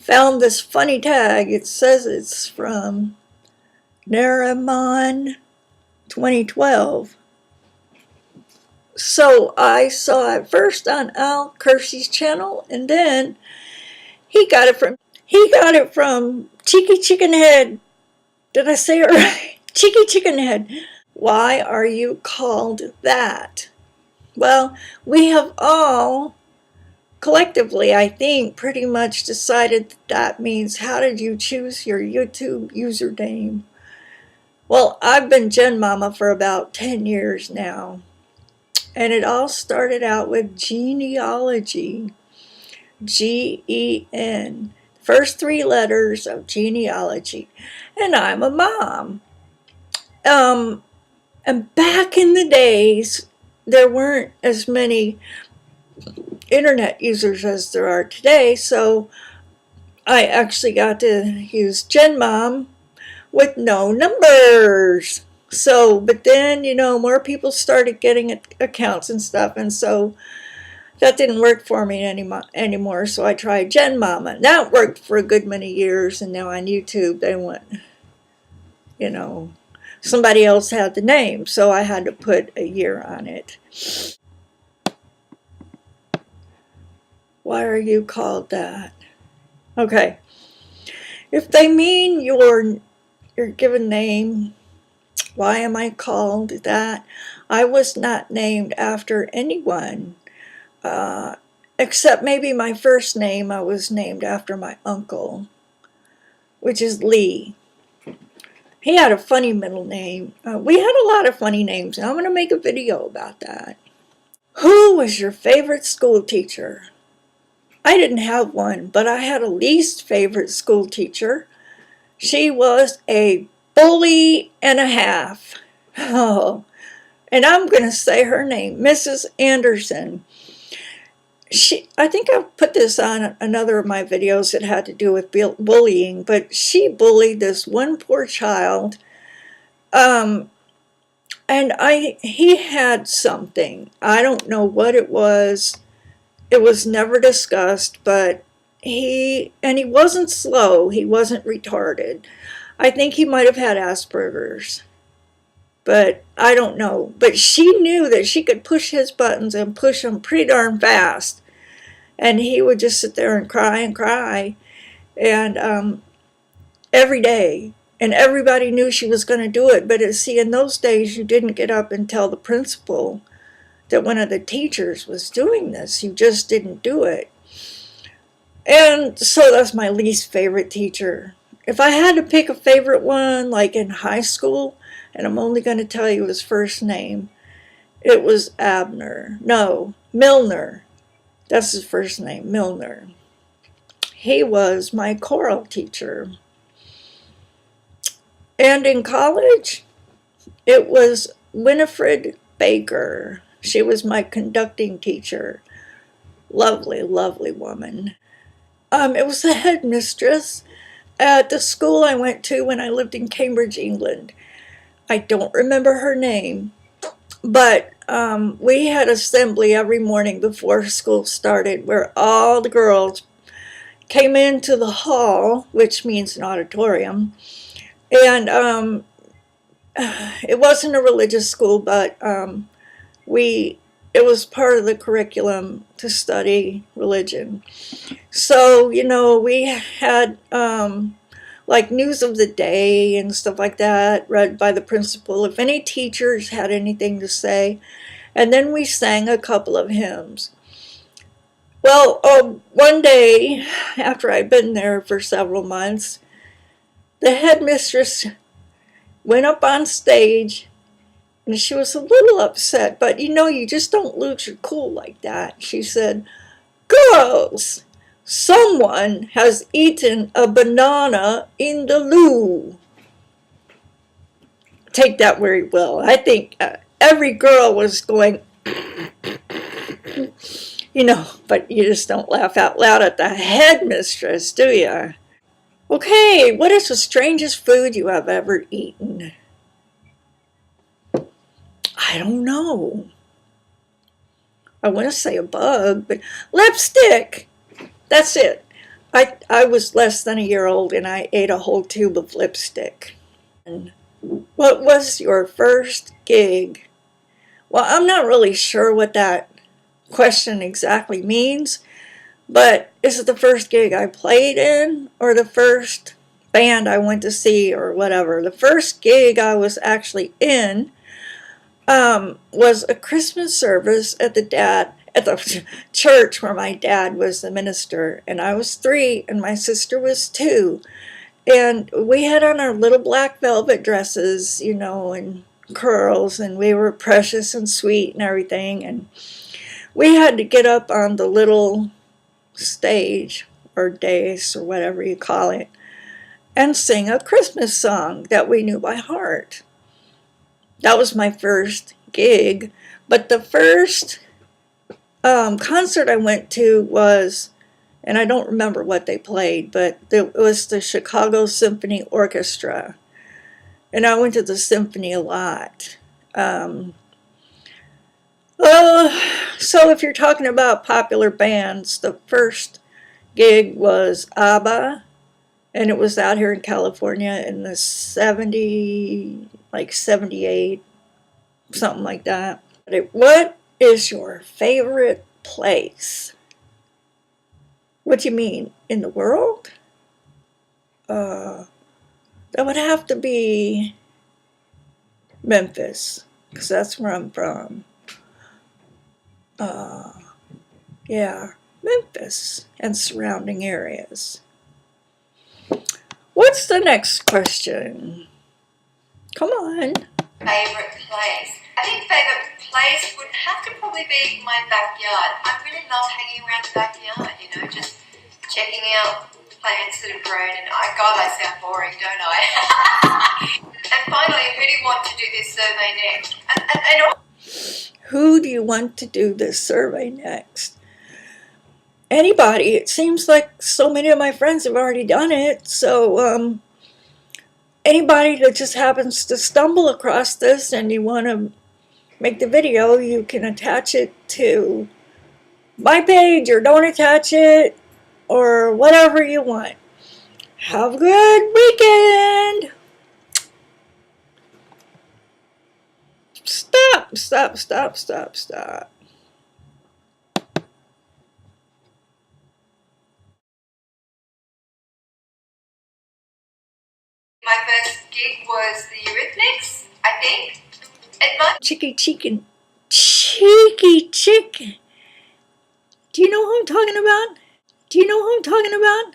found this funny tag. It says it's from Narimon 2012. So I saw it first on Al Kersey's channel, and then he got it from Cheeky Chicken Head. Did I say it right? Cheeky Chicken Head. Why are you called that? Well, we have all collectively, I think, pretty much decided that means how did you choose your YouTube username? Well, I've been Gen Mama for about 10 years now, and it all started out with genealogy. G-E-N. First three letters of genealogy. And I'm a mom. And back in the days, there weren't as many internet users as there are today, so I actually got to use Gen Mom with no numbers. So, but then, more people started getting accounts and stuff, and so that didn't work for me anymore, so I tried Gen Mama. And that worked for a good many years, and now on YouTube, they want, somebody else had the name, so I had to put a year on it. Why are you called that? Okay. If they mean your given name, why am I called that? I was not named after anyone, except maybe my first name. I was named after my uncle, which is Lee. He had a funny middle name. We had a lot of funny names, and I'm going to make a video about that. Who was your favorite school teacher? I didn't have one, but I had a least favorite school teacher. She was a bully and a half. Oh, and I'm going to say her name, Mrs. Anderson. I think I've put this on another of my videos that had to do with bullying, but she bullied this one poor child. And he had something. I don't know what it was. It was never discussed, but he wasn't slow. He wasn't retarded. I think he might have had Asperger's, but I don't know. But she knew that she could push his buttons and push them pretty darn fast. And he would just sit there and cry and cry. And every day. And everybody knew she was going to do it. But see, in those days, you didn't get up and tell the principal that one of the teachers was doing this. You just didn't do it. And so that's my least favorite teacher. If I had to pick a favorite one, like in high school, and I'm only going to tell you his first name, it was Abner. No, Milner. That's his first name, Milner. He was my choral teacher. And in college, it was Winifred Baker. She was my conducting teacher. Lovely, lovely woman. It was the headmistress at the school I went to when I lived in Cambridge, England. I don't remember her name, but we had assembly every morning before school started where all the girls came into the hall, which means an auditorium, and it wasn't a religious school, but it was part of the curriculum to study religion. So, we had like news of the day and stuff like that, read by the principal, if any teachers had anything to say. And then we sang a couple of hymns. Well, one day, after I'd been there for several months, the headmistress went up on stage, and she was a little upset, but you just don't lose your cool like that. She said, "Girls, someone has eaten a banana in the loo." Take that very well. I think every girl was going, but you just don't laugh out loud at the headmistress, do you? Okay, what is the strangest food you have ever eaten? I don't know. I want to say a bug, but lipstick. That's it. I was less than a year old and I ate a whole tube of lipstick. And what was your first gig? Well, I'm not really sure what that question exactly means, but is it the first gig I played in or the first band I went to see or whatever? The first gig I was actually in was a Christmas service at the church where my dad was the minister, and I was 3 and my sister was 2, and we had on our little black velvet dresses, you know, and curls, and we were precious and sweet and everything, and we had to get up on the little stage or dais or whatever you call it and sing a Christmas song that we knew by heart. That was my first gig, but the first concert I went to was, and I don't remember what they played, but it was the Chicago Symphony Orchestra, and I went to the symphony a lot. So if you're talking about popular bands, the first gig was ABBA, and it was out here in California in the 78, something like that. What is your favorite place? What do you mean, in the world? That would have to be Memphis, because that's where I'm from. Yeah, Memphis and surrounding areas. What's the next question? Come on. Favorite place? I think favorite place would have to probably be my backyard. I really love hanging around the backyard, you know, just checking out plants that have grown. And God, I sound boring, don't I? And finally, who do you want to do this survey next? Who do you want to do this survey next? Anybody. It seems like so many of my friends have already done it. So anybody that just happens to stumble across this and you want to make the video, you can attach it to my page or don't attach it or whatever you want. Have a good weekend. Stop. My first gig was the Eurythmics, I think. Cheeky chicken. Do you know who I'm talking about?